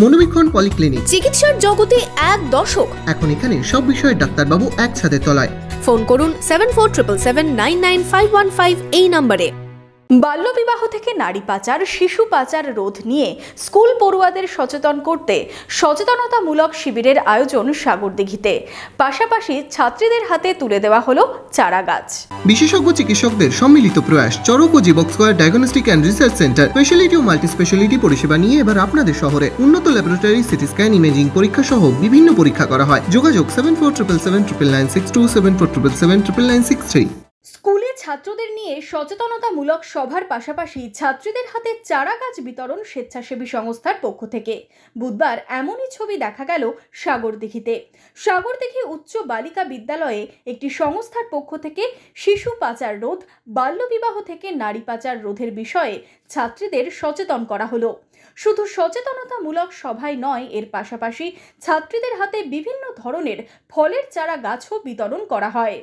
মনোবীক্ষণ polyclinic, চিকিৎসার জগতে এক দশক। এখন এখানে সব বিষয়ে ডাক্তারবাবু এক ছাদের তলায়। ফোন করুন 7477799515 এই নম্বরে। বাল্যবিবাহ থেকে নারী পাচার, শিশু পাচার রোধ নিয়ে স্কুল পড়ুয়াদের সচেতন করতে সচেতনতামূলক শিবিরের আয়োজন সাগরদিঘিতে। পাশাপাশি ছাত্রীদের হাতে তুলে দেওয়া হলো চারা গাছ। বিশেষজ্ঞ চিকিৎসকদের সম্মিলিত প্রয়াস। চরক ও Jibak square diagnostic and research centre speciality ও মাল্টি স্পেশালিটি পরিষেবা নিয়ে এবার আপনাদের শহরে উন্নত ল্যাবরেটরি, সিটি স্ক্যান, ইমেজিং পরীক্ষা সহ বিভিন্ন পরীক্ষা করা হয়। যোগাযোগ 7477799627, 7477799963। স্কুলে ছাত্রদের নিয়ে সচেতনতামূলক সভার পাশাপাশি ছাত্রীদের হাতে চারা গাছ বিতরণ স্বেচ্ছাসেবী সংস্থার পক্ষ থেকে বুধবার এমনই ছবি দেখা গেল সাগরদিঘিতে। সাগরদিঘি উচ্চ বালিকা বিদ্যালয়ে একটি সংস্থার পক্ষ থেকে শিশু পাচার রোধ, বাল্যবিবাহ থেকে নারী পাচার রোধের বিষয়ে ছাত্রীদের সচেতন করা হলো। শুধু সচেতনতামূলক সভায় নয়, এর পাশাপাশি ছাত্রীদের হাতে বিভিন্ন ধরনের ফলের চারা গাছও বিতরণ করা হয়।